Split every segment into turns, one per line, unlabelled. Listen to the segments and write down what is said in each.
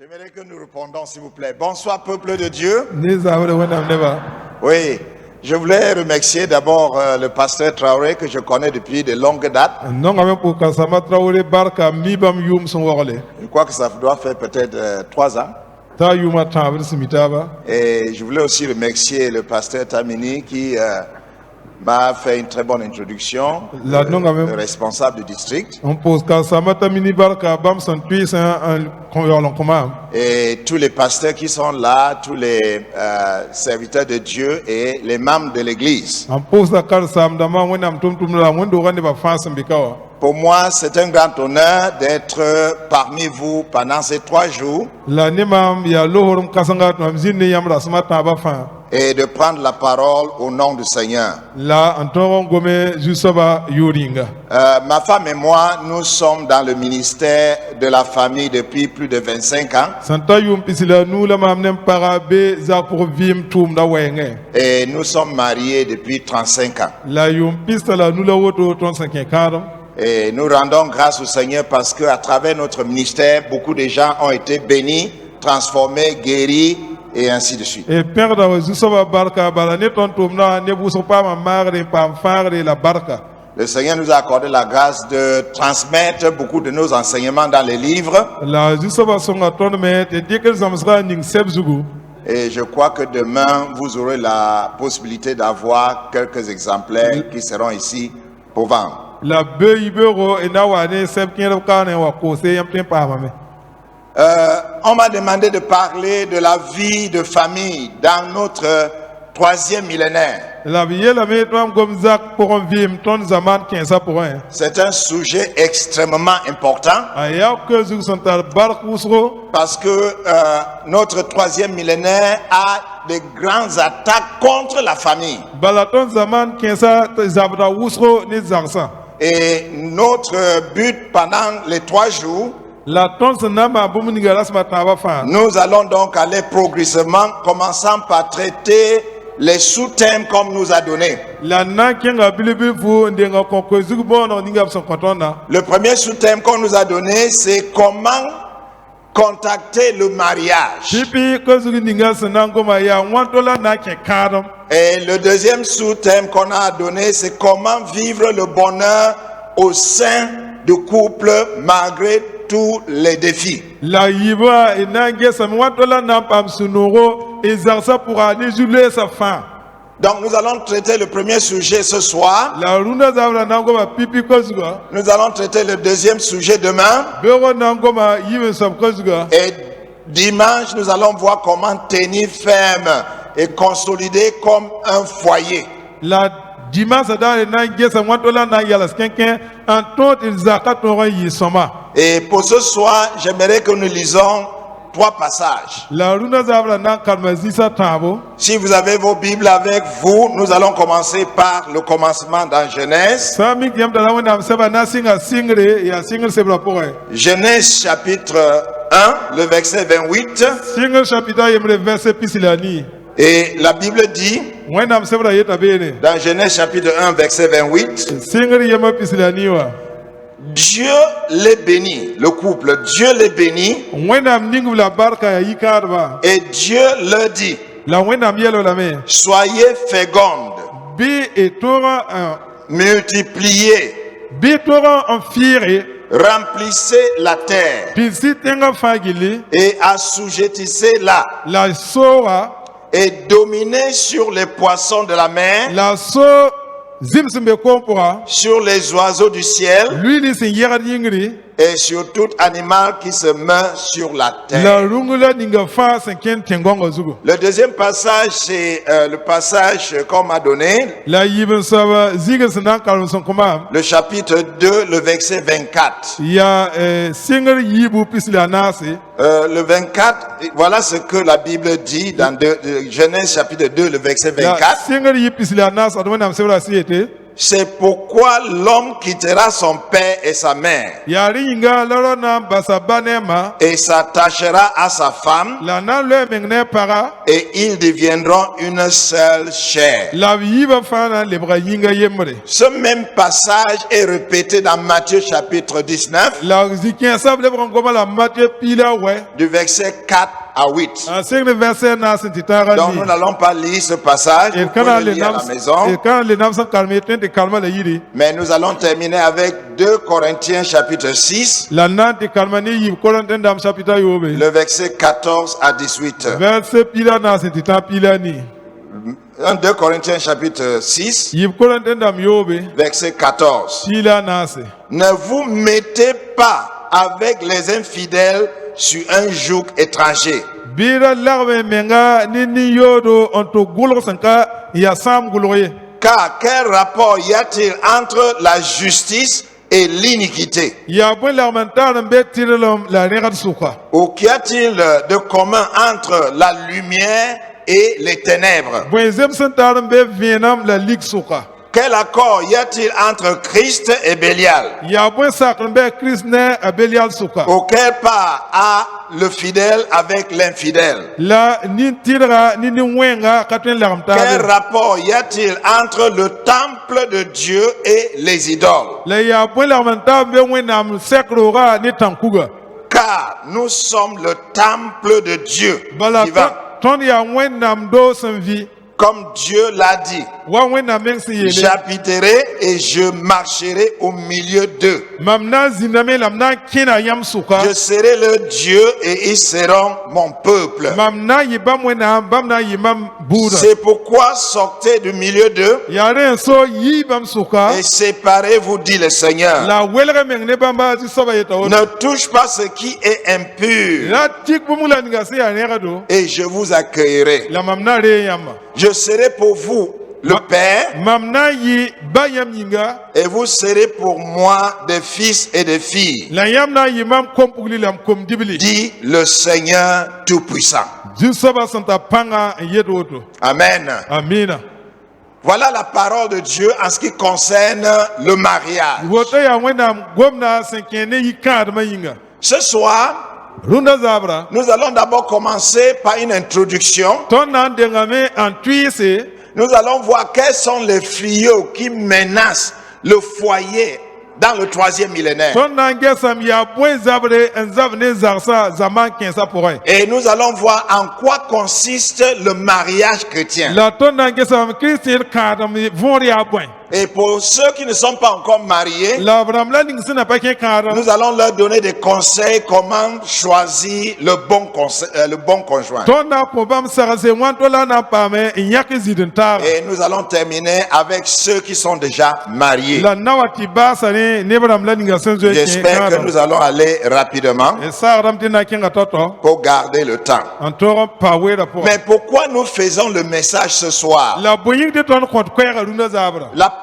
J'aimerais que nous répondions, s'il vous plaît. Bonsoir, peuple de Dieu. Oui, je voulais remercier d'abord le pasteur Traoré, que je connais depuis de longues dates. Je crois que ça doit faire peut-être 3 ans. Et je voulais aussi remercier le pasteur Tamini qui m'a fait une très bonne introduction, le responsable du district. Et tous les pasteurs qui sont là, tous les serviteurs de Dieu et les membres de l'église. Pour moi, c'est un grand honneur d'être parmi vous pendant ces 3 jours et de prendre la parole au nom du Seigneur. Ma femme et moi, nous sommes dans le ministère de la famille depuis plus de 25 ans. Et nous sommes mariés depuis 35 ans. Et nous rendons grâce au Seigneur parce qu'à travers notre ministère, beaucoup de gens ont été bénis, transformés, guéris et ainsi de suite. Le Seigneur nous a accordé la grâce de transmettre beaucoup de nos enseignements dans les livres. Et je crois que demain, vous aurez la possibilité d'avoir quelques exemplaires qui seront ici pour vendre. On m'a demandé de parler de la vie de famille dans notre 3e millénaire. C'est un sujet extrêmement important parce que notre 3e millénaire a de grandes attaques contre la famille. Et notre but pendant les 3 jours, nous allons donc aller progressivement, commençant par traiter les sous-thèmes comme nous a donné. Le premier sous-thème qu'on nous a donné, c'est comment contacter le mariage. Et le deuxième sous-thème qu'on a donné, c'est comment vivre le bonheur au sein du couple malgré tous les défis. Donc nous allons traiter le premier sujet ce soir. Nous allons traiter le deuxième sujet demain. Et dimanche, nous allons voir comment tenir ferme et consolider comme un foyer. Et pour ce soir, j'aimerais que nous lisons 3 passages. Si vous avez vos Bibles avec vous, nous allons commencer par le commencement dans Genèse. Genèse chapitre 1, le verset 28. Et la Bible dit, dans Genèse chapitre 1, verset 28, Dieu les bénit, le couple, Dieu les bénit, et Dieu leur dit, soyez fécondes, multipliez, remplissez la terre et assujettissez-la, et dominez sur les poissons de la mer, sur les oiseaux du ciel et sur tout animal qui se meurt sur la terre. Le deuxième passage, c'est le passage qu'on m'a donné, le chapitre 2, le verset 24. Le 24, voilà ce que la Bible dit dans Genèse chapitre 2, le verset 24. C'est pourquoi l'homme quittera son père et sa mère et s'attachera à sa femme et ils deviendront une seule chair. Ce même passage est répété dans Matthieu chapitre 19 du verset 4 à 8. Donc nous n'allons pas lire ce passage, vous pouvez le lire à la maison. Mais nous allons terminer avec 2 Corinthiens chapitre 6, le verset 14 à 18. 2 Corinthiens chapitre 6, verset 14. Ne vous mettez pas avec les infidèles sur un joug étranger. Car quel rapport y a-t-il entre la justice et l'iniquité? Ou qu'y a-t-il de commun entre la lumière et les ténèbres? Quel accord y a-t-il entre Christ et Bélial? Auquel part a le fidèle avec l'infidèle? Quel rapport y a-t-il entre le temple de Dieu et les idoles? Car nous sommes le temple de Dieu vivant. Comme Dieu l'a dit, j'habiterai et je marcherai au milieu d'eux. Je serai leur Dieu et ils seront mon peuple. C'est pourquoi sortez du milieu d'eux et séparez-vous, dit le Seigneur. Ne touche pas ce qui est impur et je vous accueillerai. Je serai pour vous le Père et vous serez pour moi des fils et des filles, dit le Seigneur Tout-Puissant. Amen. Voilà la parole de Dieu en ce qui concerne le mariage. Ce soir, nous allons d'abord commencer par une introduction. Nous allons voir quels sont les fléaux qui menacent le foyer dans le 3e millénaire. Et nous allons voir en quoi consiste le mariage chrétien. Et pour ceux qui ne sont pas encore mariés, nous allons leur donner des conseils comment choisir le bon conjoint. Et nous allons terminer avec ceux qui sont déjà mariés. J'espère que nous allons aller rapidement pour garder le temps. Mais pourquoi nous faisons le message ce soir?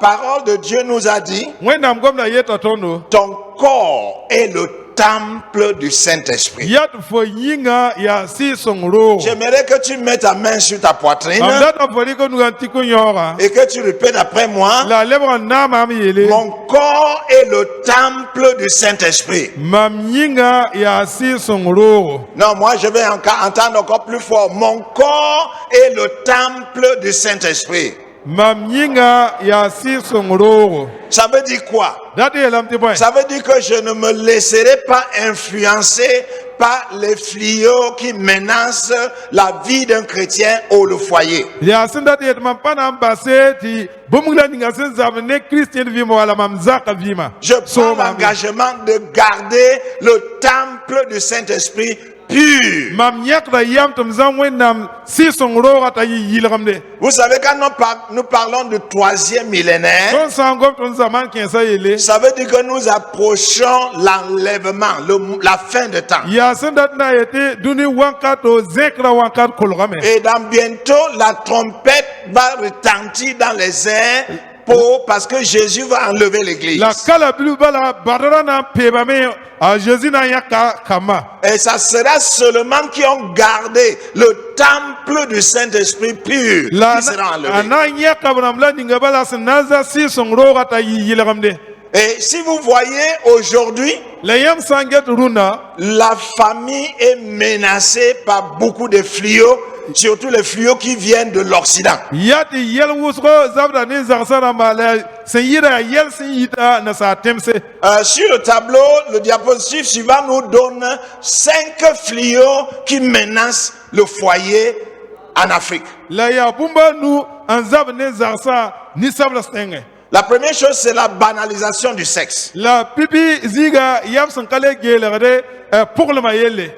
La parole de Dieu nous a dit, ton corps est le temple du Saint-Esprit. J'aimerais que tu mettes ta main sur ta poitrine et que tu répètes après moi. Mon corps est le temple du Saint-Esprit. Non, moi je vais entendre encore plus fort. Mon corps est le temple du Saint-Esprit. Ça veut dire quoi? Ça veut dire que je ne me laisserai pas influencer par les fléaux qui menacent la vie d'un chrétien ou le foyer. Je prends l'engagement de garder le temple du Saint-Esprit pur. Vous savez, quand nous parlons du 3e millénaire, ça veut dire que nous approchons l'enlèvement, la fin de temps. Et dans bientôt, la trompette va retentir dans les airs peau parce que Jésus va enlever l'église. Et ça sera seulement qui ont gardé le temple du Saint-Esprit pur qui sera enlevé. Et si vous voyez aujourd'hui, la famille est menacée par beaucoup de fléaux, surtout les fléaux qui viennent de l'Occident. Sur le tableau, le diapositive suivant nous donne 5 fléaux qui menacent le foyer en Afrique. La première chose, c'est la banalisation du sexe.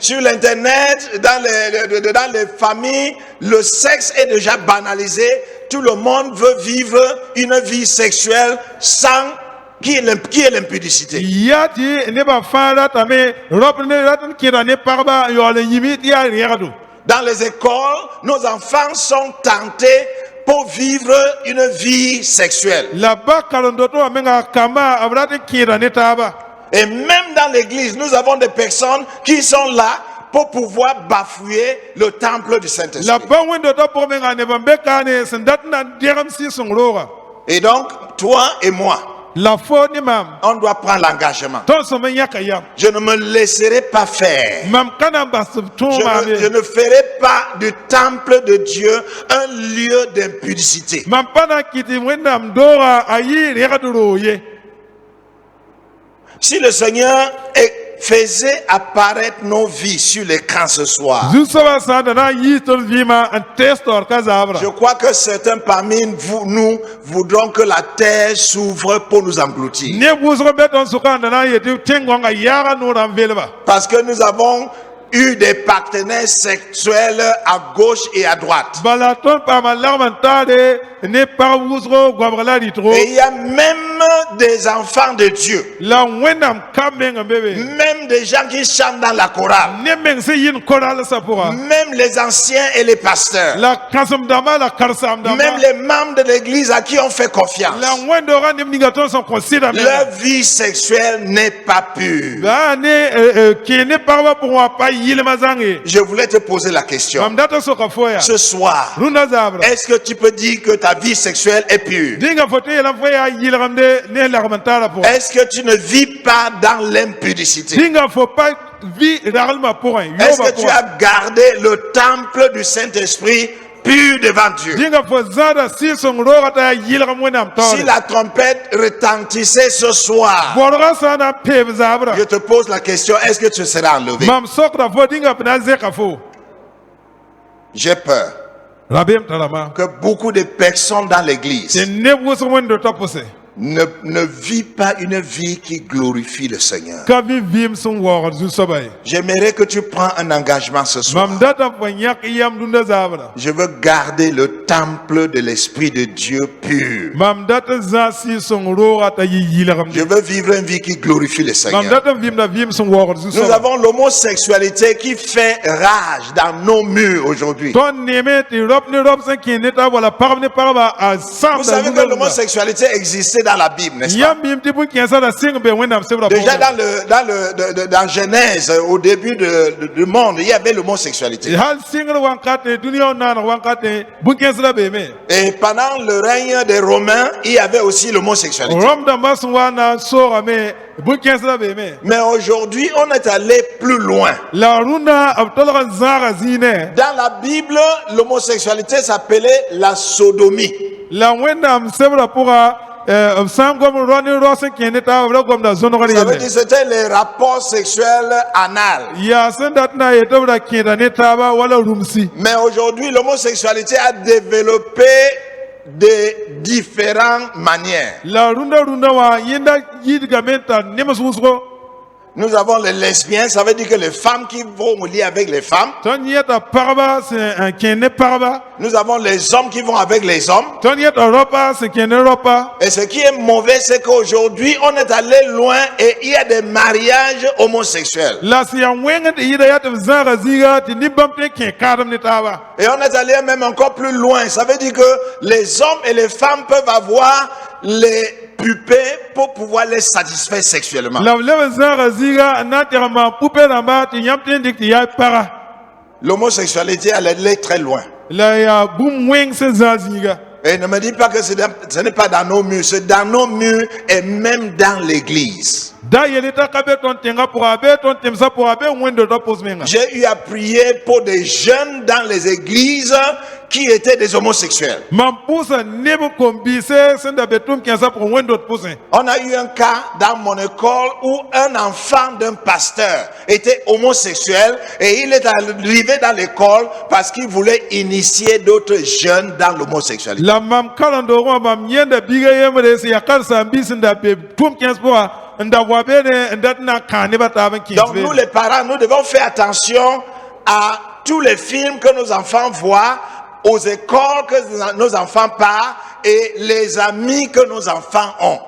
Sur l'internet, dans les familles, le sexe est déjà banalisé. Tout le monde veut vivre une vie sexuelle sans qui est l'impudicité. Dans les écoles, nos enfants sont tentés pour vivre une vie sexuelle. Et même dans l'église, nous avons des personnes qui sont là pour pouvoir bafouer le temple du Saint-Esprit. Et donc, toi et moi, on doit prendre l'engagement. Je ne me laisserai pas faire. Je ne ferai pas du temple de Dieu un lieu d'impudicité. Si le Seigneur faisait apparaître nos vies sur l'écran ce soir, je crois que certains parmi nous voudront que la terre s'ouvre pour nous engloutir. Parce que nous avons eu des partenaires sexuels à gauche et à droite. Et il y a même des enfants de Dieu, même des gens qui chantent dans la chorale, même les anciens et les pasteurs, même les membres de l'église à qui on fait confiance. Leur vie sexuelle n'est pas pure. Je voulais te poser la question ce soir. Est-ce que tu peux dire que ta vie sexuelle est pure? Est-ce que tu ne vis pas dans l'impudicité? Est-ce que tu as gardé le temple du Saint-Esprit pur devant Dieu? Si la trompette retentissait ce soir, je te pose la question, est-ce que tu seras enlevé? J'ai peur que beaucoup de personnes dans l'église ne vit pas une vie qui glorifie le Seigneur. J'aimerais que tu prends un engagement ce soir. Je veux garder le temple de l'Esprit de Dieu pur. Je veux vivre une vie qui glorifie le Seigneur. Nous avons l'homosexualité qui fait rage dans nos murs aujourd'hui. Vous savez que l'homosexualité existait dans la Bible, n'est-ce pas? Déjà dans Genèse, au début du monde, il y avait l'homosexualité. Et pendant le règne des Romains, il y avait aussi l'homosexualité. Mais aujourd'hui, on est allé plus loin. Dans la Bible, l'homosexualité s'appelait la sodomie. Ça veut dire c'était les rapports sexuels anal. Mais aujourd'hui, l'homosexualité a développé de différentes manières. Nous avons les lesbiennes, ça veut dire que les femmes qui vont au lit avec les femmes. Nous avons les hommes qui vont avec les hommes. Et ce qui est mauvais, c'est qu'aujourd'hui, on est allé loin et il y a des mariages homosexuels. Et on est allé même encore plus loin. Ça veut dire que les hommes et les femmes peuvent avoir les pupées pour pouvoir les satisfaire sexuellement. L'homosexualité, elle est très loin. Et ne me dis pas que ce n'est pas dans nos murs, c'est dans nos murs et même dans l'église. J'ai eu à prier pour des jeunes dans les églises qui étaient des homosexuels. On a eu un cas dans mon école où un enfant d'un pasteur était homosexuel et il est arrivé dans l'école parce qu'il voulait initier d'autres jeunes dans l'homosexualité. Donc nous les parents, nous devons faire attention à tous les films que nos enfants voient, aux écoles que nos enfants partent et les amis que nos enfants ont.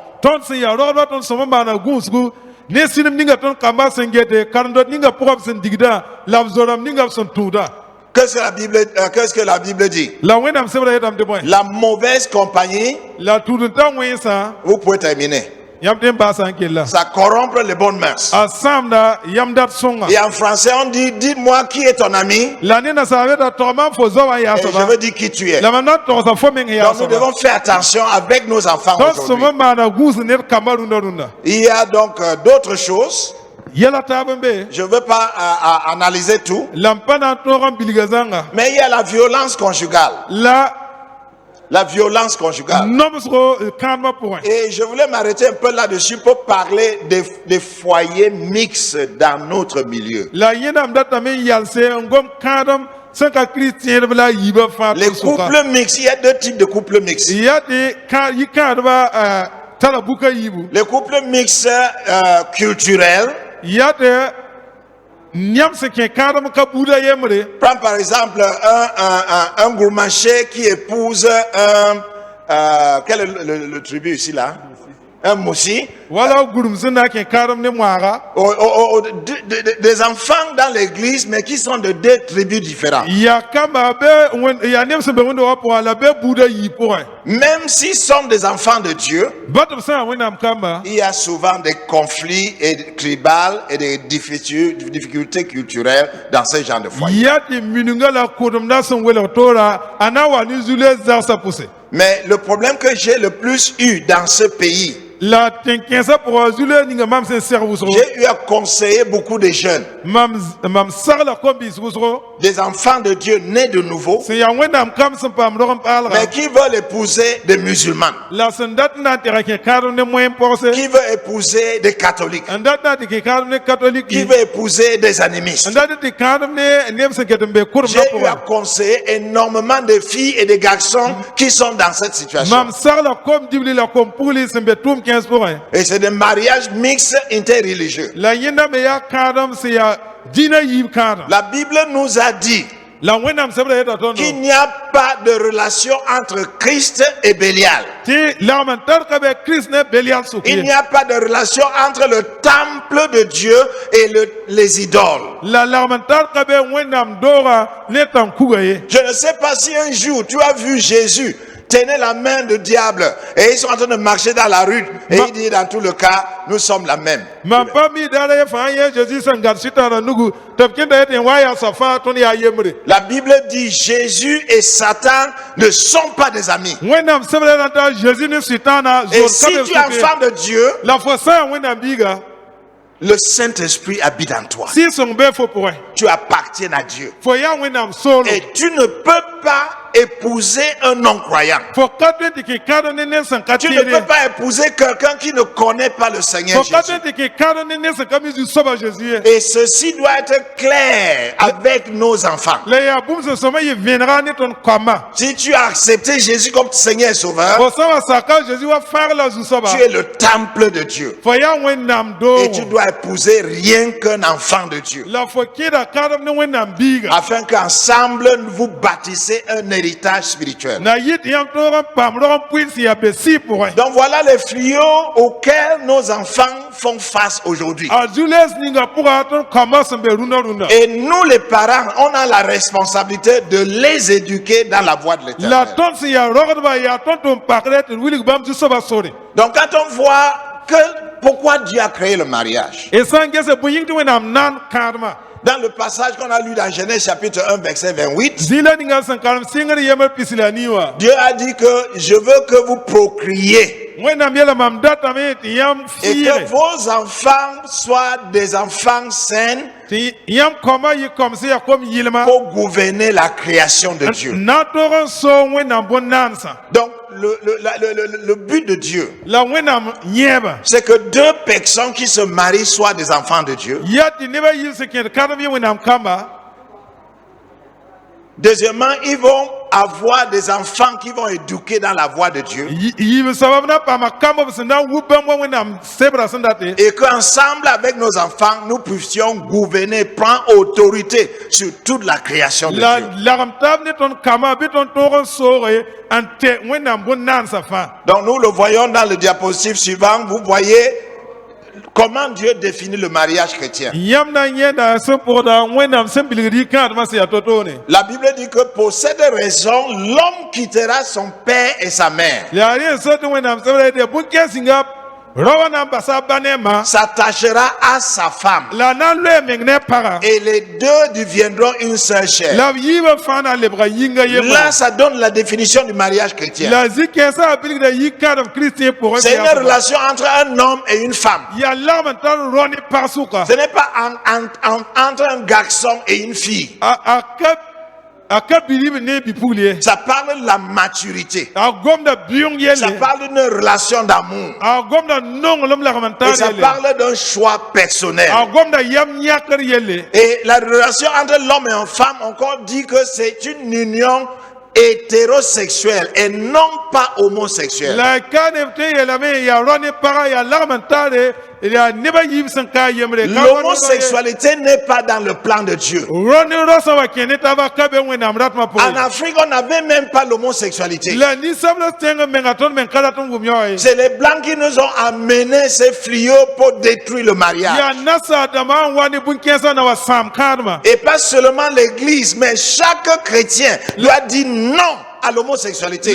Qu'est-ce que la Bible dit? La mauvaise compagnie, vous pouvez terminer. Ça corrompt les bonnes mœurs. Et en français, on dit, dis-moi qui est ton ami. Et je veux dire qui tu es. Donc nous devons faire attention avec nos enfants aujourd'hui. Il y a donc d'autres choses. Je ne veux pas analyser tout. Mais il y a la violence conjugale. La violence conjugale. Et je voulais m'arrêter un peu là-dessus pour parler des foyers mixtes dans notre milieu. Les couples mixtes, il y a deux types de couples mixtes. Les couples mixtes culturels. Prends par exemple un gourmanché qui épouse quel est le tribu ici là? Un moussi. Des enfants dans l'église mais qui sont de deux tribus différentes. Même s'ils sont des enfants de Dieu, il y a souvent des conflits et tribales et des difficultés culturelles dans ce genre de foyer. Mais le problème que j'ai le plus eu dans ce pays, j'ai eu à conseiller beaucoup de jeunes, des enfants de Dieu nés de nouveau, mais qui veulent épouser des musulmans, qui veulent épouser des catholiques, qui veulent épouser des animistes. J'ai eu à conseiller énormément de filles et de garçons qui sont dans cette situation. Et c'est des mariages mixtes interreligieux. La Bible nous a dit qu'il n'y a pas de relation entre Christ et Bélial. Il n'y a pas de relation entre le temple de Dieu et les idoles. Je ne sais pas si un jour tu as vu Jésus tenait la main du diable et ils sont en train de marcher dans la rue et il dit dans tout le cas nous sommes la même. La Bible dit Jésus et Satan ne sont pas des amis. Et si tu es enfant de Dieu, le Saint-Esprit habite en toi. Tu appartiens à Dieu. Et tu ne peux pas épouser un non-croyant. Tu ne peux pas épouser quelqu'un qui ne connaît pas le Seigneur Jésus. Et ceci doit être clair avec nos enfants. Si tu as accepté Jésus comme Seigneur et Sauveur, tu es le temple de Dieu. Et tu dois épouser rien qu'un enfant de Dieu. Afin qu'ensemble vous bâtissez un héritage spirituel. Donc voilà les fléaux auxquels nos enfants font face aujourd'hui. Et nous les parents, on a la responsabilité de les éduquer dans la voie de l'Éternel. Donc quand on voit que pourquoi Dieu a créé le mariage, dans le passage qu'on a lu dans Genèse chapitre 1 verset 28, Dieu a dit que je veux que vous procréiez et que vos enfants soient des enfants sains pour gouverner la création de Dieu. Donc le but de Dieu, c'est que deux personnes qui se marient soient des enfants de Dieu. Deuxièmement, ils vont avoir des enfants qui vont éduquer dans la voie de Dieu. Et qu'ensemble avec nos enfants, nous puissions gouverner, prendre autorité sur toute la création de Dieu. Donc nous le voyons dans le diapositive suivant. Vous voyez comment Dieu définit le mariage chrétien. La Bible dit que pour cette raison, l'homme quittera son père et sa mère, s'attachera à sa femme, et les deux deviendront une seule chair. Là, ça donne la définition du mariage chrétien. C'est une relation entre un homme et une femme. Ce n'est pas entre un garçon et une fille. Ça parle de la maturité. Ça parle d'une relation d'amour. Et ça parle d'un choix personnel. Et la relation entre l'homme et une femme, encore dit que c'est une union hétérosexuelle et non pas homosexuelle. L'homosexualité n'est pas dans le plan de Dieu. En Afrique, on n'avait même pas l'homosexualité. C'est les Blancs qui nous ont amené ces fléaux pour détruire le mariage. Et pas seulement l'Église, mais chaque chrétien doit dire non à l'homosexualité.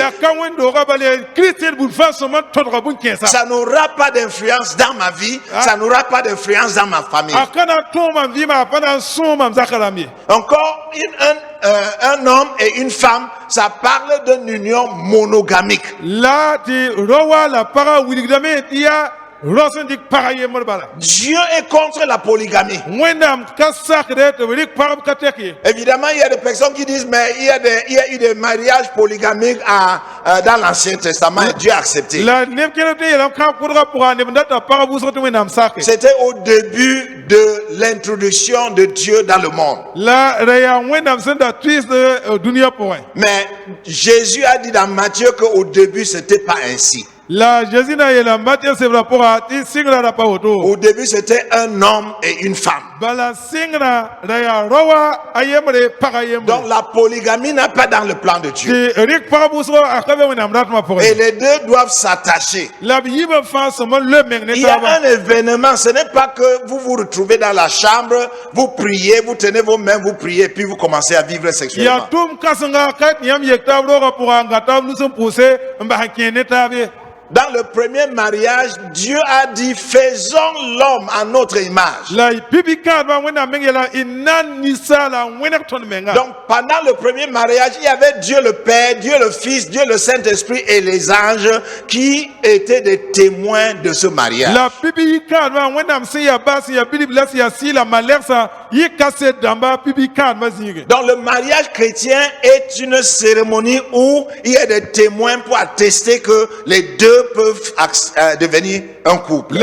Ça n'aura pas d'influence dans ma vie, ça n'aura pas d'influence dans ma famille. Encore, un homme et une femme, ça parle d'une union monogamique. Dieu est contre la polygamie. Évidemment, il y a des personnes qui disent mais il y a eu des mariages polygamiques dans l'Ancien Testament et Dieu a accepté. C'était au début de l'introduction de Dieu dans le monde. Mais Jésus a dit dans Matthieu qu'au début c'était pas ainsi. Au début, c'était un homme et une femme. Donc la polygamie n'est pas dans le plan de Dieu. Et les deux doivent s'attacher. Il y a un événement, ce n'est pas que vous vous retrouvez dans la chambre, vous priez, vous tenez vos mains, vous priez, puis vous commencez à vivre sexuellement. Dans le premier mariage, Dieu a dit faisons l'homme à notre image. Donc pendant le premier mariage, il y avait Dieu le Père, Dieu le Fils, Dieu le Saint-Esprit et les anges qui étaient des témoins de ce mariage. Donc le mariage chrétien est une cérémonie où il y a des témoins pour attester que les deux peuvent devenir un couple.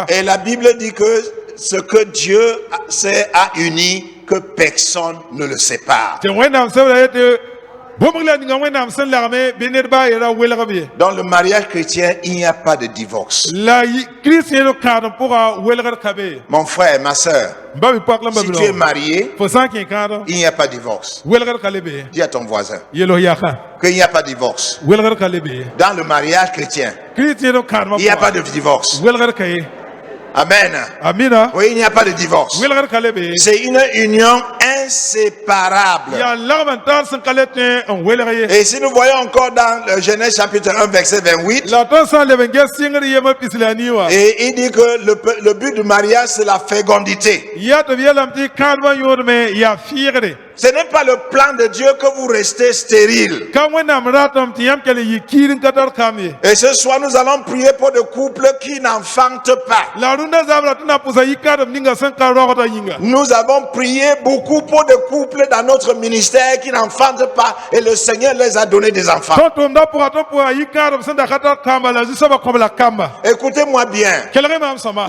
Et la Bible dit que ce que Dieu a uni, que personne ne le sépare. Dans le mariage chrétien, il n'y a pas de divorce. Mon frère, ma soeur, si tu es marié, il n'y a pas de divorce. Dis à ton voisin qu'il n'y a pas de divorce. Dans le mariage chrétien, il n'y a pas de divorce. Amen. Oui, il n'y a pas de divorce. C'est une union inséparable. Et si nous voyons encore dans le Genèse chapitre 1 verset 28, et il dit que le but du mariage c'est la fécondité. Ce n'est pas le plan de Dieu que vous restez stérile. Et ce soir, nous allons prier pour des couples qui n'enfantent pas. Nous avons prié beaucoup pour des couples dans notre ministère qui n'enfantent pas et le Seigneur les a donné des enfants. Écoutez-moi bien.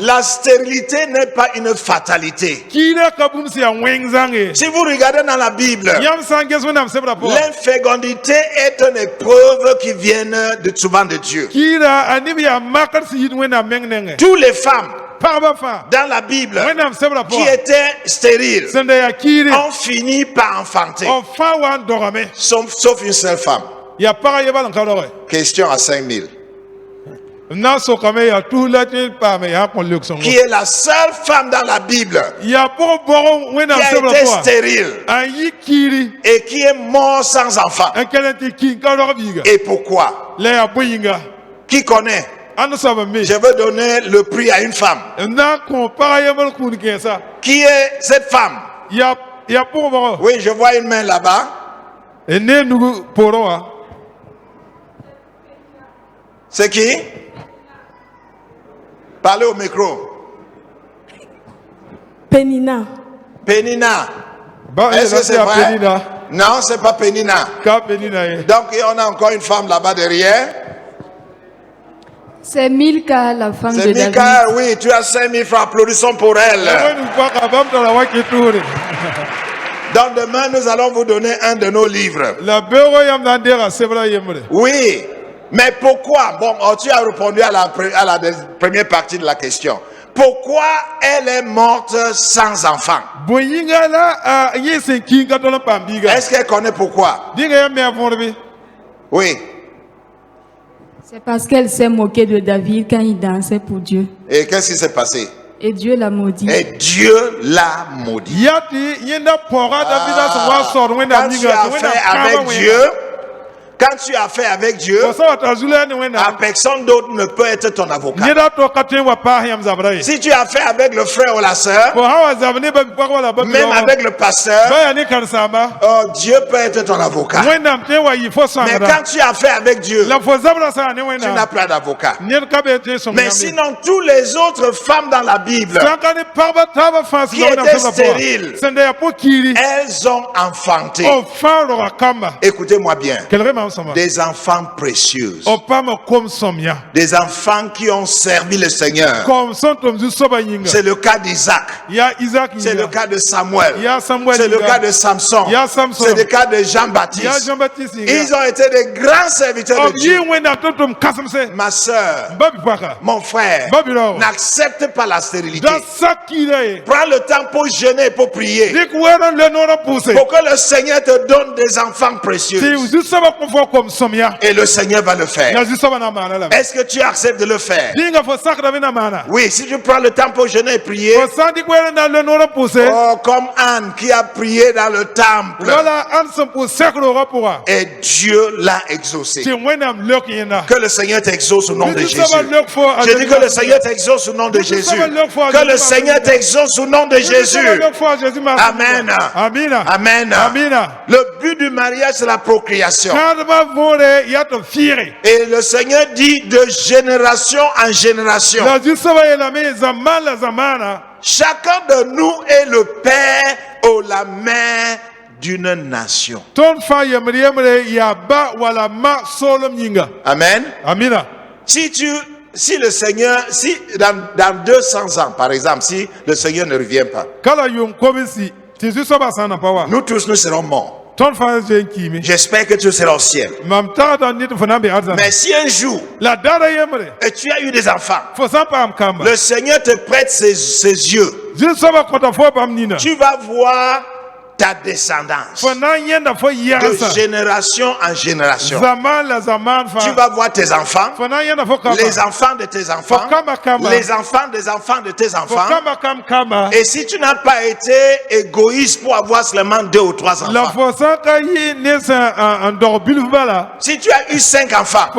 La stérilité n'est pas une fatalité. Si vous regardez dans la Bible, l'infécondité est une épreuve qui vient souvent de Dieu. Toutes les femmes dans la Bible qui étaient stériles ont fini par enfanter, sauf une seule femme. Question à 5000. Qui est la seule femme dans la Bible qui a été stérile et qui est morte sans enfant. Et pourquoi? Qui connaît? Je veux donner le prix à une femme. Qui est cette femme? Oui, je vois une main là-bas. C'est qui? Parlez au micro.
Pénina.
Pénina. Est-ce que c'est vrai? Pénina. Non, c'est pas Pénina. Donc, on a encore une femme là-bas derrière.
C'est Milka, la femme de David.
C'est Milka, oui, tu as 5000 francs. Applaudissons pour elle. Donc, demain, nous allons vous donner un de nos livres. Oui. Mais pourquoi? Bon, tu as répondu à la première partie de la question. Pourquoi elle est morte sans enfant? Est-ce qu'elle connaît pourquoi? Oui.
C'est parce qu'elle s'est moquée de David quand il dansait pour Dieu.
Et qu'est-ce qui s'est passé?
Et Dieu l'a maudit.
Et Dieu l'a maudit. Quand tu as fait avec Dieu, personne d'autre ne peut être ton avocat. Si tu as fait avec le frère ou la sœur, même avec le pasteur, Dieu peut être ton avocat. Mais quand tu as fait avec Dieu, tu n'as pas d'avocat. Mais sinon, toutes les autres femmes dans la Bible qui étaient stériles, elles ont enfanté. Écoutez-moi bien. Des enfants précieux. Des enfants qui ont servi le Seigneur. C'est le cas d'Isaac. C'est le cas de Samuel. C'est le cas de Samson. C'est le cas de Jean-Baptiste. Ils ont été des grands serviteurs de Dieu. Ma soeur, mon frère, n'accepte pas la stérilité. Prends le temps pour jeûner, pour prier. Pour que le Seigneur te donne des enfants précieux. Et le Seigneur va le faire. Est-ce que tu acceptes de le faire? Oui, si tu prends le temps pour jeûner et prier, comme Anne qui a prié dans le temple, et Dieu l'a exaucé. Que le Seigneur t'exauce au nom de Jésus. Je dis que le Seigneur t'exauce au nom de Jésus. Que le Seigneur t'exauce au nom de Jésus. Amen. Amen. Le but du mariage, c'est la procréation. Et le Seigneur dit de génération en génération. Chacun de nous est le père ou la mère d'une nation. Amen. Si le Seigneur, dans 200 ans, par exemple, si le Seigneur ne revient pas, nous tous, nous serons morts. J'espère que tu seras au ciel. Mais si un jour, et tu as eu des enfants, le Seigneur te prête ses yeux, tu vas voir ta descendance de génération en génération. Tu vas voir tes enfants, les enfants de tes enfants, les enfants des enfants de tes enfants. Et si tu n'as pas été égoïste pour avoir seulement 2 ou 3 enfants, si tu as eu 5 enfants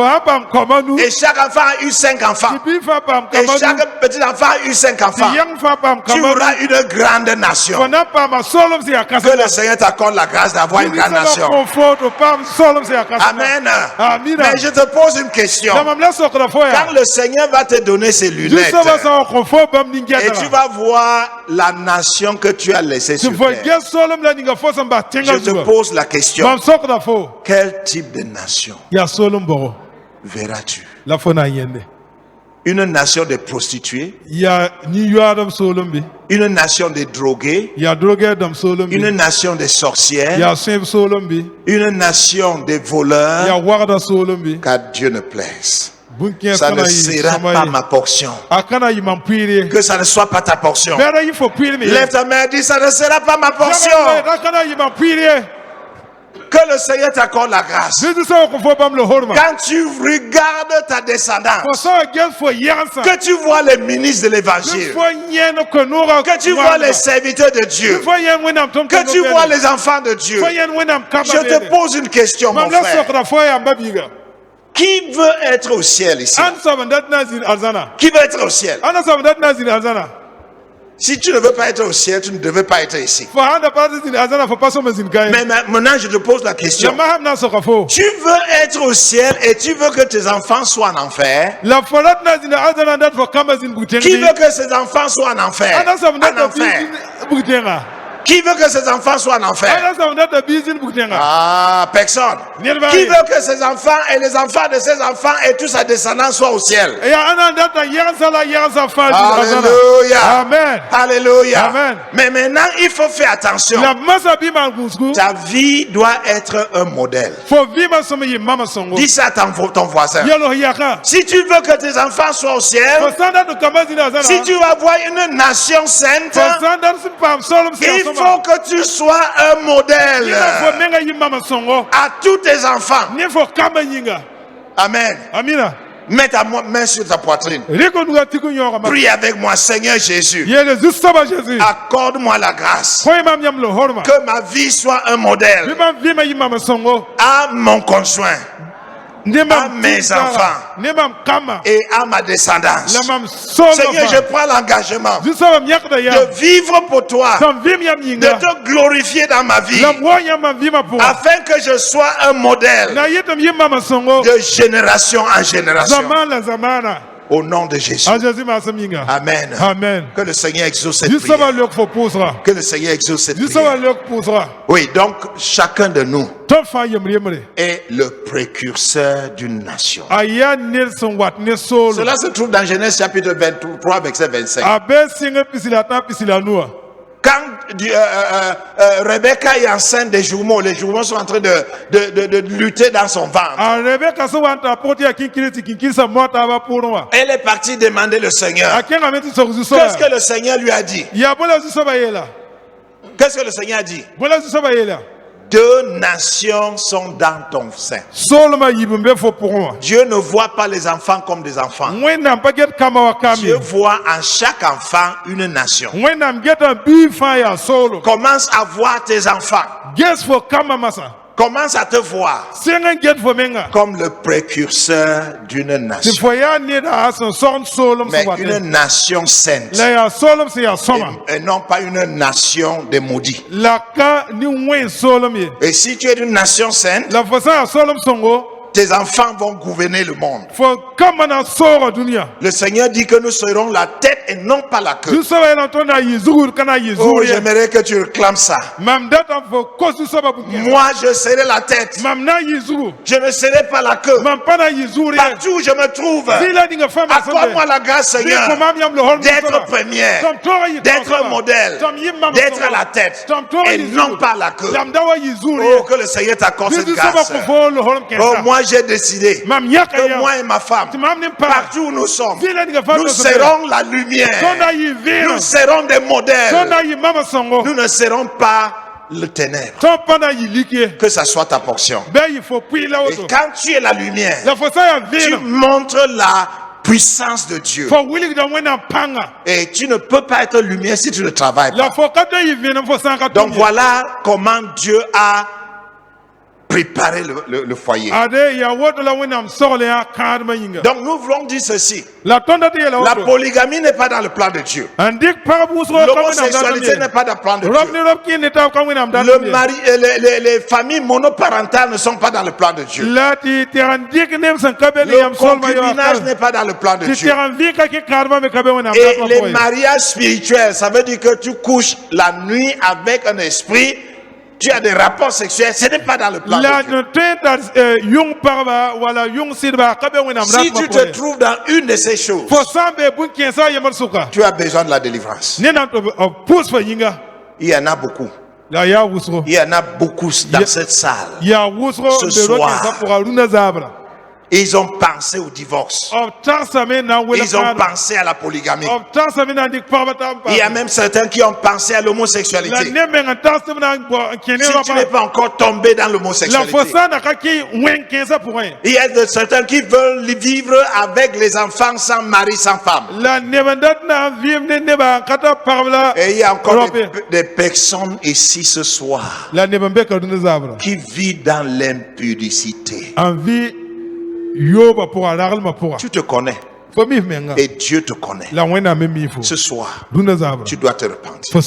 et chaque enfant a eu 5 enfants et chaque petit enfant a eu 5 enfants, tu auras une grande nation. Que le Seigneur t'accorde la grâce d'avoir une grande nation. Amen. Mais je te pose une question. Quand le Seigneur va te donner ses lunettes et tu vas voir la nation que tu as laissée sur terre, je te pose la question. Quel type de nation verras-tu? Une nation de prostituées, une nation de drogués, une nation de sorcières, une nation de voleurs, qu'à Dieu ne plaise. Ça ne sera pas ma portion. Que ça ne soit pas ta portion. Lève ta main et dis, ça ne sera pas ma portion. Que le Seigneur t'accorde la grâce. Quand tu regardes ta descendance, que tu vois les ministres de l'évangile, que tu vois les serviteurs de Dieu, que tu vois les enfants de Dieu, je te pose une question, mon frère. Qui veut être au ciel ici? Qui veut être au ciel? Si tu ne veux pas être au ciel, tu ne devais pas être ici. Mais maintenant, je te pose la question. Tu veux être au ciel et tu veux que tes enfants soient en enfer? Qui veut que ses enfants soient en enfer? Qui veut que ses enfants soient en enfer? Ah, personne. Qui veut que ses enfants et les enfants de ses enfants et toute sa descendance soient au ciel? Alléluia. Amen. Alléluia. Amen. Mais maintenant, il faut faire attention. Ta vie doit être un modèle. Dis ça à ton voisin. Si tu veux que tes enfants soient au ciel, si tu vas voir une nation sainte, il faut que tu sois un modèle à tous tes enfants. Amen. Mets ta main sur ta poitrine. Prie avec moi, Seigneur Jésus. Accorde-moi la grâce que ma vie soit un modèle à mon conjoint, à mes enfants et à ma descendance. Seigneur, je prends l'engagement de vivre pour toi, de te glorifier dans ma vie, afin que je sois un modèle de génération en génération. Au nom de Jésus. Amen. Amen. Que le Seigneur exauce cette prière. Que le Seigneur exauce cette prière. Oui, donc chacun de nous est le précurseur d'une nation. Cela se trouve dans Genèse chapitre 23, verset 25. Quand Rebecca est enceinte des jumeaux, les jumeaux sont en train de lutter dans son ventre. Elle est partie demander le Seigneur. Qu'est-ce que le Seigneur lui a dit? Qu'est-ce que le Seigneur a dit? 2 nations sont dans ton sein. Dieu ne voit pas les enfants comme des enfants. Dieu voit en chaque enfant une nation. Commence à voir tes enfants. Commence à te voir comme le précurseur d'une nation. Mais une nation sainte. Et non pas une nation de maudits. Et si tu es une nation sainte, tes enfants vont gouverner le monde. Le Seigneur dit que nous serons la tête et non pas la queue. Oh, j'aimerais que tu réclames ça. Moi, je serai la tête. Je ne serai pas la queue. Partout où je me trouve, accorde-moi la grâce, Seigneur, d'être première, d'être modèle, d'être la tête et non pas la queue. Oh, que le Seigneur t'accorde cette grâce. Oh, moi, j'ai décidé que moi et ma femme, partout où nous sommes, nous serons la lumière. Nous serons des modèles. Nous ne serons pas le ténèbre. Que ça soit ta portion. Et quand tu es la lumière, tu montres la puissance de Dieu. Et tu ne peux pas être lumière si tu ne travailles pas. Donc voilà comment Dieu a préparer le foyer. Donc nous voulons dire ceci. La polygamie n'est pas dans le plan de Dieu. L'homosexualité n'est pas dans le plan de Dieu. Les familles monoparentales ne sont pas dans le plan de Dieu. Le concubinage n'est pas dans le plan de Dieu. Et les mariages spirituels, ça veut dire que tu couches la nuit avec un esprit. Tu as des rapports sexuels, ce n'est pas dans le plan de Dieu. Si tu te trouves dans une de ces choses, tu as besoin de la délivrance. Il y en a beaucoup. Il y en a beaucoup dans cette salle. Ce soir, ils ont pensé au divorce. Ils ont pensé à la polygamie. Il y a même certains qui ont pensé à l'homosexualité. Si tu n'es pas encore tombé dans l'homosexualité. Il y a certains qui veulent vivre avec les enfants sans mari, sans femme. Et il y a encore des personnes ici ce soir qui vivent dans l'impudicité. Tu te connais. Et Dieu te connaît. Ce soir, tu dois te repentir.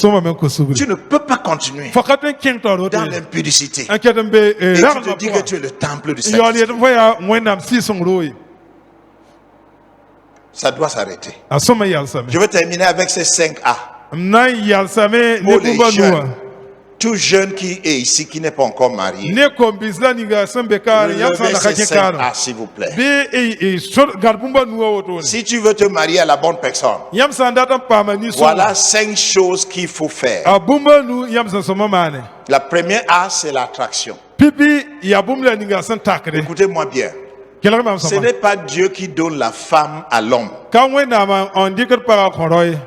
Tu ne peux pas continuer dans l'impudicité. Et tu te dis que tu es le temple du Saint-Esprit. Ça doit s'arrêter. Je vais terminer avec ces 5A. Pour les jeunes. Tout jeune qui est ici, qui n'est pas encore marié, levez ces 5A, s'il vous plaît. Si tu veux te marier à la bonne personne, voilà 5 choses qu'il faut faire. La première A, c'est l'attraction. Écoutez-moi bien. Ce n'est pas Dieu qui donne la femme à l'homme.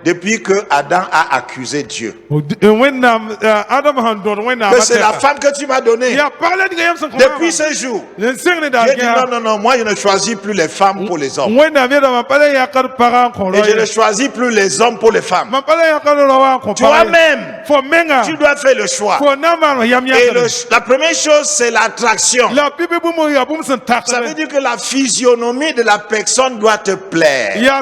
Depuis que Adam a accusé Dieu, que c'est la femme que tu m'as donnée. Depuis ce jour, Dieu dit non, moi je ne choisis plus les femmes pour les hommes. Et je ne choisis plus les hommes pour les femmes. Toi-même, tu dois faire le choix. Et la première chose, c'est l'attraction. Ça veut dire que la physionomie de la personne doit te plaire. Quand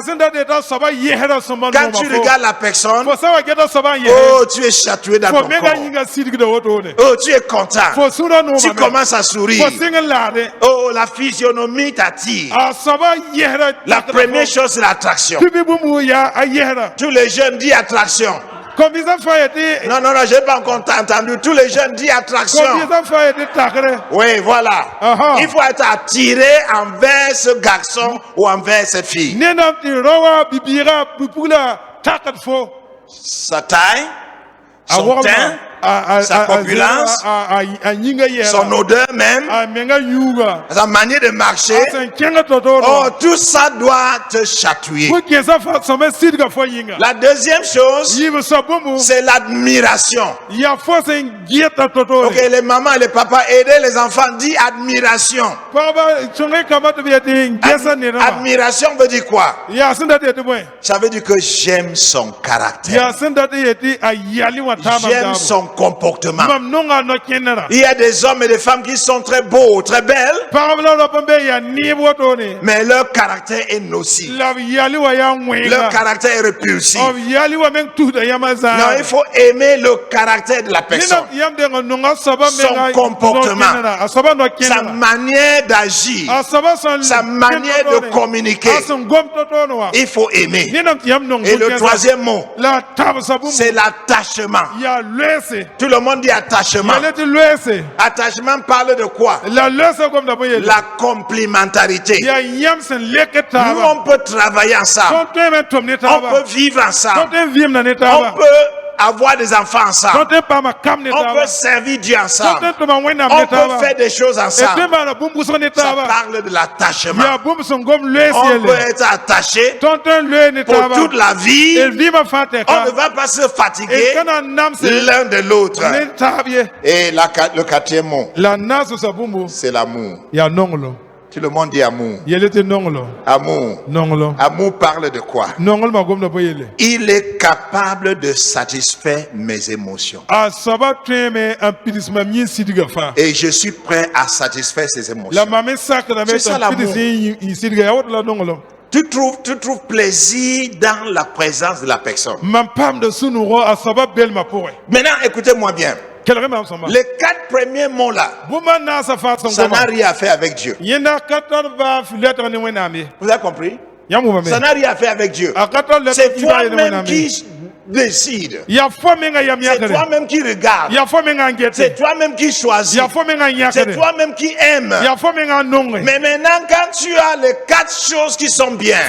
tu regardes la personne, oh, tu es chatoué dans ton corps. Oh, tu es content. Tu commences à sourire. Oh, la physionomie t'attire. La première chose, c'est l'attraction. Tous les jeunes disent attraction. Non, je n'ai pas encore entendu. Tous les jeunes disent attraction. Oui, voilà. Il faut être attiré envers ce garçon ou envers cette fille. Sa taille, son teint, sa corpulence, son odeur même, sa manière de marcher. Oh, tout ça doit te chatouiller. La deuxième chose, c'est l'admiration. Ok, les mamans et les papas, aidez les enfants, dit admiration. Admiration veut dire quoi? Ça veut dire que j'aime son caractère. J'aime son comportement. Il y a des hommes et des femmes qui sont très beaux, très belles, mais leur caractère est nocif. Leur caractère est répulsif. Non, il faut aimer le caractère de la personne, son comportement, sa manière d'agir, sa manière de communiquer. Il faut aimer. Et le troisième mot, c'est l'attachement. Tout le monde dit attachement. Attachement parle de quoi? La complémentarité. Nous, on peut travailler ensemble. On peut vivre ensemble. On peut avoir des enfants ensemble. On peut servir Dieu ensemble. On peut faire des choses ensemble. Ça parle de l'attachement. On peut être attaché pour toute la vie. On ne va pas se fatiguer l'un de l'autre. Et le quatrième mot, c'est l'amour. Tout le monde dit amour. Amour. Amour parle de quoi? Il est capable de satisfaire mes émotions. Et je suis prêt à satisfaire ces émotions. C'est ça l'amour. Tu trouves plaisir dans la présence de la personne. Maintenant, écoutez-moi bien. Les 4 premiers mots là, ça n'a rien à faire avec Dieu. Vous avez compris? Ça n'a rien à faire avec Dieu. C'est toi-même qui décide. C'est toi-même qui regarde. C'est toi-même qui choisit. C'est toi-même qui aime. Mais maintenant, quand tu as les 4 choses qui sont bien,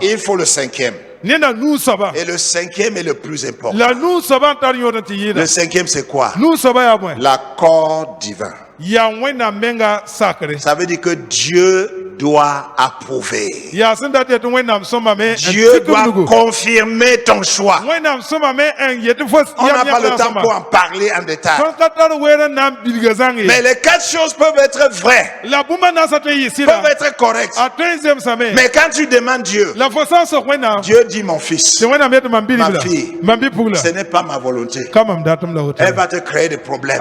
il faut le 5e. Et le 5e est le plus important. Le 5e, c'est quoi? L'accord divin. Ça veut dire que Dieu doit approuver. Dieu doit confirmer ton choix. On n'a pas le temps pour en parler en détail. Mais les 4 choses peuvent être vraies, peuvent être correctes. Mais quand tu demandes Dieu, Dieu dit mon fils, ma fille, ce n'est pas ma volonté. Elle va te créer des problèmes.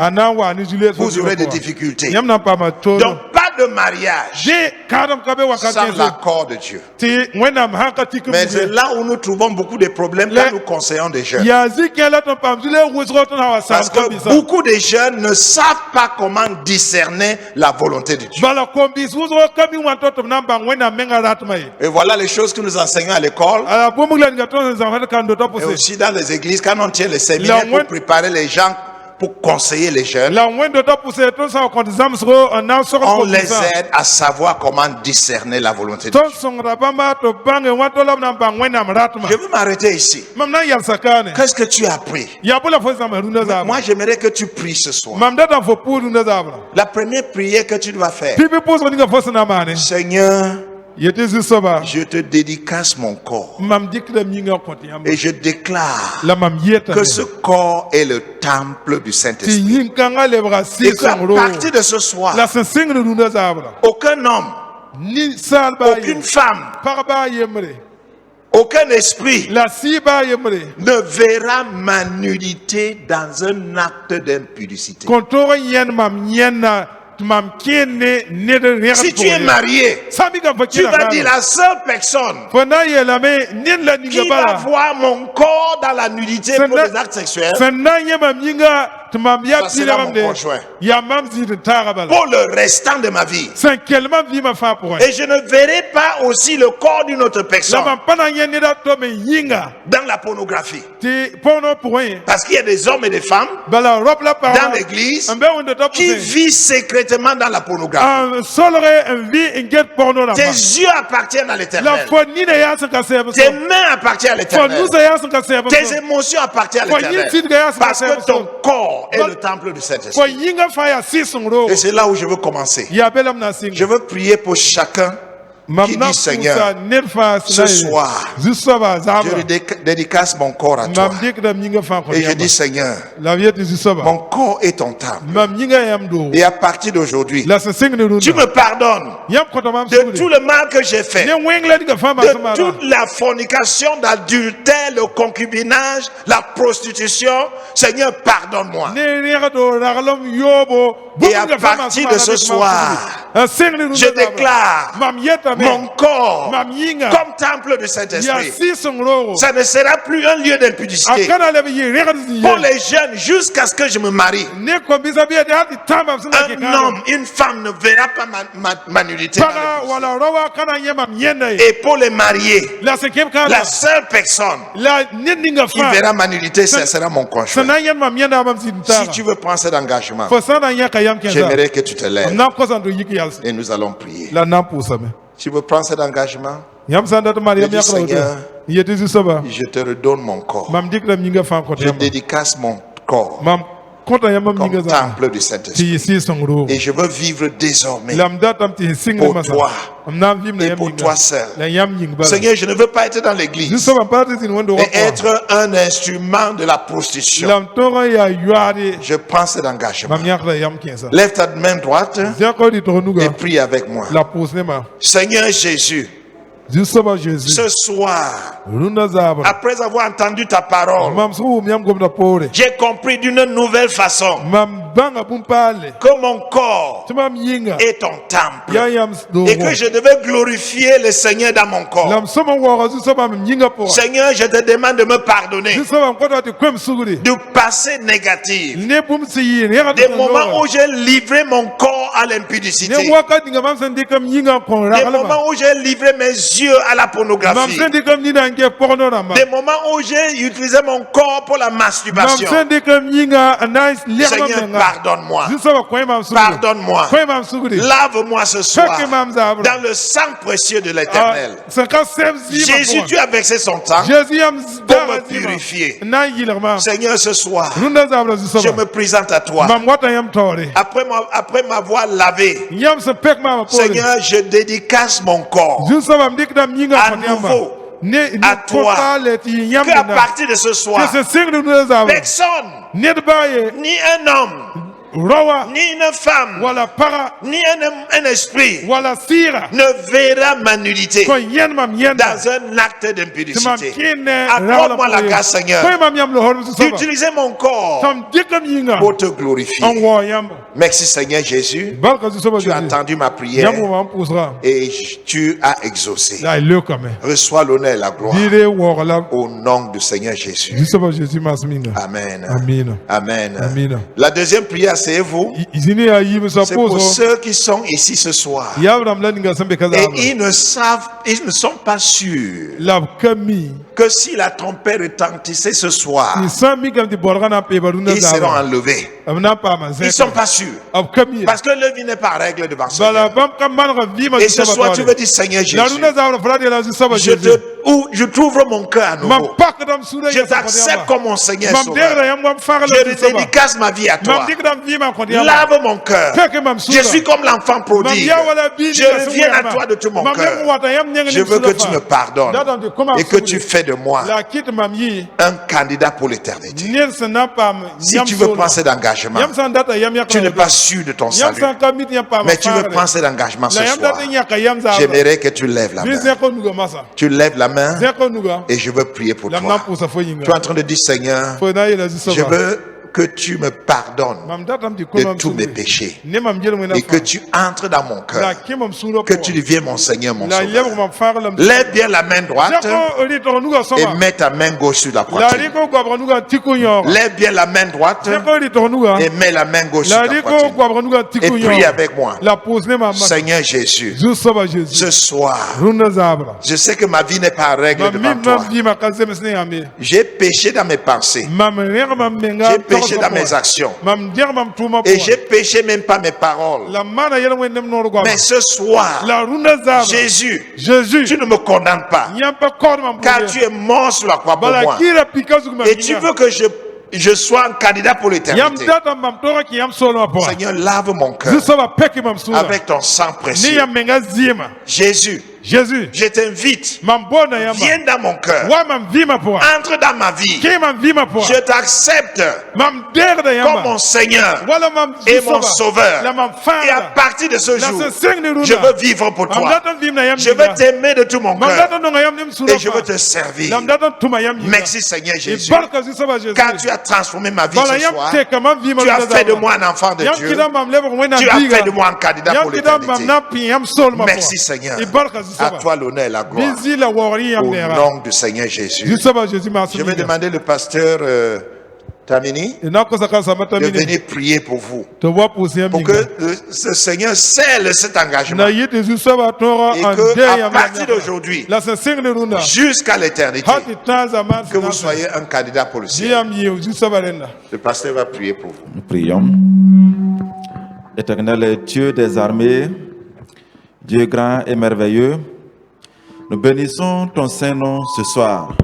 Vous aurez des difficultés. Donc pas de mariage sans l'accord de Dieu. Mais c'est là où nous trouvons beaucoup de problèmes quand nous conseillons des jeunes. Parce que beaucoup de jeunes ne savent pas comment discerner la volonté de Dieu. Et voilà les choses que nous enseignons à l'école et aussi dans les églises quand on tient les séminaires pour préparer les gens, pour conseiller les jeunes. On les aide à savoir comment discerner la volonté de Dieu. Je veux m'arrêter ici. Qu'est-ce que tu as appris? Moi, j'aimerais que tu pries ce soir. La première prière que tu dois faire, Seigneur, je te dédicace mon corps et je déclare que ce corps est le temple du Saint-Esprit. Et qu'à partir de ce soir, aucun homme, aucune femme, aucun esprit ne verra ma nudité dans un acte d'impudicité. Si tu es marié, tu vas dire la seule personne qui va voir mon corps dans la nudité pour les actes sexuels, Ça sera mon conjoint. Pour le restant de ma vie. Et je ne verrai pas aussi le corps d'une autre personne dans la pornographie. Parce qu'il y a des hommes et des femmes dans l'église qui vivent secrètement dans la pornographie. Tes yeux appartiennent à l'Éternel. Tes mains appartiennent à l'Éternel. Tes émotions appartiennent à l'Éternel. Parce que ton corps est le temple du Saint-Esprit. Et c'est là où je veux commencer. Je veux prier pour chacun qui dit Seigneur, ce soir, je dédicace mon corps à toi. Et je dis Seigneur, mon corps est ton temple. Et à partir d'aujourd'hui, tu me pardonnes de tout le mal que j'ai fait, de toute la fornication, l'adultère, le concubinage, la prostitution. Seigneur, pardonne-moi. Et à partir de ce soir, je déclare mon corps comme temple du Saint-Esprit. Ça ne sera plus un lieu d'impudicité pour les jeunes jusqu'à ce que je me marie. Un homme, une femme ne verra pas ma nullité. Et pour les mariés, la seule personne qui verra ma nullité, ce sera mon conjoint. Si tu veux prendre cet engagement, j'aimerais que tu te lèves et nous allons prier. Tu veux prendre cet engagement? Je dis Seigneur, je te redonne mon corps. Je dédicace mon corps comme temple du Saint-Esprit. Et je veux vivre désormais pour toi et pour toi seul. Seigneur, je ne veux pas être dans l'église et être un instrument de la prostitution. Je prends cet engagement. Lève ta main droite et prie avec moi. Seigneur Jésus, ce soir, après avoir entendu ta parole, j'ai compris d'une nouvelle façon que mon corps est ton temple et que je devais glorifier le Seigneur dans mon corps. Seigneur, je te demande de me pardonner du passé négatif, des moments où j'ai livré mon corps à l'impudicité, des moments où j'ai livré mes yeux à la pornographie, des moments où j'ai utilisé mon corps pour la masturbation. Seigneur, pardonne-moi. Pardonne-moi. Lave-moi ce soir dans le sang précieux de l'Éternel. Jésus, tu as versé son sang pour me purifier. Seigneur, ce soir, je me présente à toi. Après m'avoir lavé, Seigneur, je dédicace mon corps à nouveau à toi. Qu'à partir de ce soir, personne, ni un homme, ni une femme, ni un esprit ne verra ma nullité dans un acte d'impudicité. Accorde-moi la grâce, Seigneur, d'utiliser mon corps pour te glorifier. Merci, Seigneur Jésus. Tu as entendu ma prière et tu as exaucé. Reçois l'honneur et la gloire au nom du Seigneur Jésus. Amen. Amen. La deuxième prière, c'est vous. C'est pour ceux qui sont ici ce soir et ils ne sont pas sûrs que si la trompette retentissait ce soir, ils seront enlevés. Ils ne sont pas sûrs parce que leur vie n'est pas règle devant Seigneur. Et ce soir tu veux dire Seigneur Jésus, je t'ouvre mon cœur à nouveau. Je t'accepte comme mon Seigneur Sauveur. Je dédicace ma vie à toi. Lave mon cœur. Je suis comme l'enfant prodigue. Je reviens à toi de tout mon cœur. Je veux que tu me pardonnes et que tu fais de moi un candidat pour l'éternité. Si tu veux prendre cet engagement, tu n'es pas sûr de ton salut, mais tu veux prendre cet engagement ce soir, j'aimerais que tu lèves la main. Tu lèves la main et je veux prier pour toi. Tu es en train de dire Seigneur, je veux que tu me pardonnes de tous mes péchés et que tu entres dans mon cœur, que tu deviens mon Seigneur, mon Sauveur. Lève bien la main droite et mets ta main gauche sur la poitrine. Lève bien la main droite et mets la main gauche sur la poitrine. Et prie avec moi. Seigneur Jésus, ce soir, je sais que ma vie n'est pas règle devant toi. J'ai péché dans mes pensées. J'ai péché dans mes actions. Et j'ai péché même pas mes paroles. Mais ce soir, Jésus, tu ne me condamnes pas. Car tu es mort sur la croix pour moi. Et tu veux que je sois un candidat pour l'éternité. Seigneur, lave mon cœur avec ton sang précieux. Jésus, je t'invite, viens dans mon cœur, entre dans ma vie, je t'accepte comme mon Seigneur et mon Sauveur, et à partir de ce jour, je veux vivre pour toi, je veux t'aimer de tout mon cœur, et je veux te servir. Merci Seigneur Jésus, car tu as transformé ma vie ce soir, tu as fait de moi un enfant de Dieu, tu as fait de moi un candidat pour l'éternité. Merci Seigneur. À toi l'honneur et la gloire. Au nom du Seigneur Jésus. Je vais demander le pasteur Tamini de venir prier pour vous. Pour que ce Seigneur scelle cet engagement. Et que à partir d'aujourd'hui, jusqu'à l'éternité, que vous soyez un candidat pour le ciel. Le pasteur va prier pour vous.
Nous prions. Éternel Dieu des armées, Dieu grand et merveilleux, nous bénissons ton Saint-Nom ce soir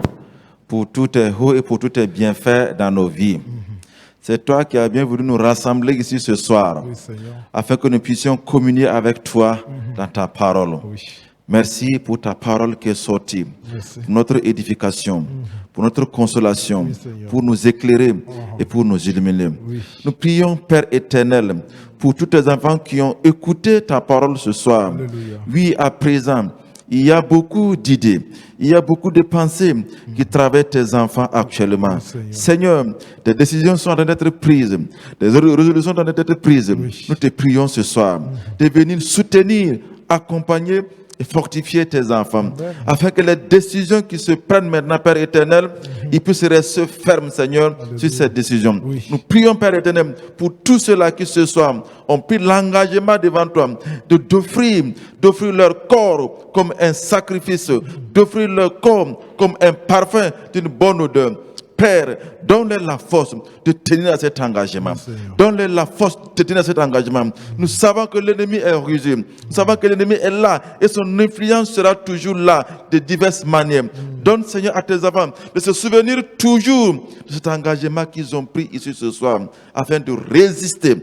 pour tous tes hauts et pour tous tes bienfaits dans nos vies. C'est toi qui as bien voulu nous rassembler ici ce soir, afin que nous puissions communier avec toi dans ta parole. Merci pour ta parole qui est sortie, pour notre édification, pour notre consolation, pour nous éclairer et pour nous illuminer. Nous prions, Père éternel, pour tous tes enfants qui ont écouté ta parole ce soir. Oui, à présent, il y a beaucoup d'idées, il y a beaucoup de pensées qui traversent tes enfants actuellement. Seigneur, des décisions sont en train d'être prises, des résolutions sont en train d'être prises. Nous te prions ce soir de venir soutenir, accompagner et fortifier tes enfants, afin que les décisions qui se prennent maintenant, Père éternel, ils puissent rester fermes, Seigneur, sur ces décisions. Nous prions, Père éternel, pour tous ceux-là qui ce soir ont pris l'engagement devant toi d'offrir leur corps comme un sacrifice, d'offrir leur corps comme un parfum d'une bonne odeur. Père, donne-leur la force de tenir à cet engagement. Donne-leur la force de tenir à cet engagement. Nous savons que l'ennemi est rusé. Nous savons que l'ennemi est là et son influence sera toujours là de diverses manières. Donne, Seigneur, à tes enfants de se souvenir toujours de cet engagement qu'ils ont pris ici ce soir afin de résister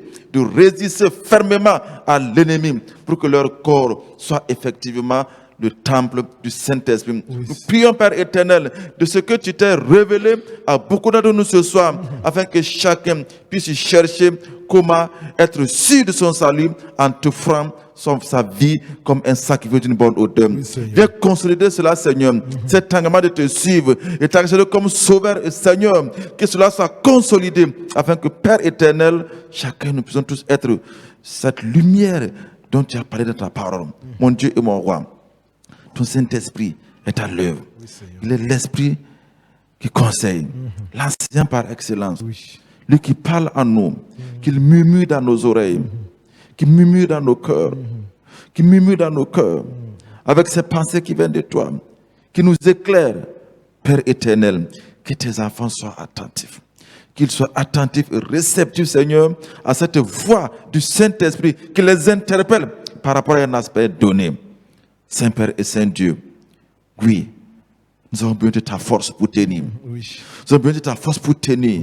fermement à l'ennemi pour que leur corps soit effectivement le temple du Saint-Esprit. Nous prions, Père éternel, de ce que tu t'es révélé à beaucoup d'entre nous ce soir, afin que chacun puisse chercher comment être sûr de son salut en t'offrant sa vie comme un sacrifice d'une bonne odeur. Viens consolider cela, Seigneur, cet engagement de te suivre et t'accepter comme Sauveur et Seigneur, que cela soit consolidé, afin que, Père éternel, chacun nous puissions tous être cette lumière dont tu as parlé dans ta parole. Mon Dieu et mon Roi, ton Saint-Esprit est à l'œuvre. Il est l'Esprit qui conseille, l'enseignant par excellence, lui qui parle en nous, qui murmure dans nos oreilles, qui murmure dans nos cœurs, avec ses pensées qui viennent de toi, qui nous éclaire. Père éternel, que tes enfants soient attentifs, qu'ils soient attentifs et réceptifs, Seigneur, à cette voix du Saint-Esprit qui les interpelle par rapport à un aspect donné. Saint-Père et Saint-Dieu, oui, nous avons besoin de ta force pour tenir. Nous avons besoin de ta force pour tenir.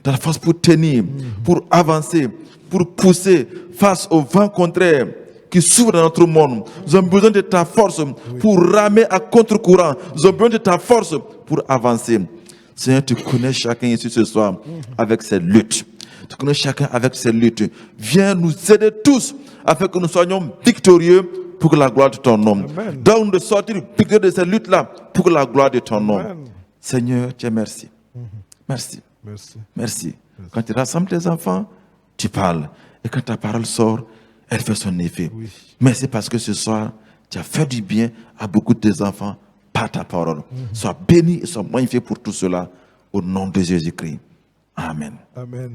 De la force pour tenir, pour avancer, pour pousser face au vent contraire qui s'ouvre dans notre monde. Nous avons besoin de ta force pour ramer à contre-courant. Nous avons besoin de ta force pour avancer. Seigneur, tu connais chacun ici ce soir avec ses luttes. Tu connais chacun avec ses luttes. Viens nous aider tous afin que nous soyons victorieux pour la gloire de ton nom. Donne de sortir victorieux de cette lutte-là pour la gloire de ton nom. Seigneur, Dieu merci. Merci. Quand tu rassembles tes enfants, tu parles. Et quand ta parole sort, elle fait son effet. Oui. Mais c'est parce que ce soir, tu as fait du bien à beaucoup de tes enfants par ta parole. Sois béni et sois magnifié pour tout cela au nom de Jésus-Christ. Amen.
Amen.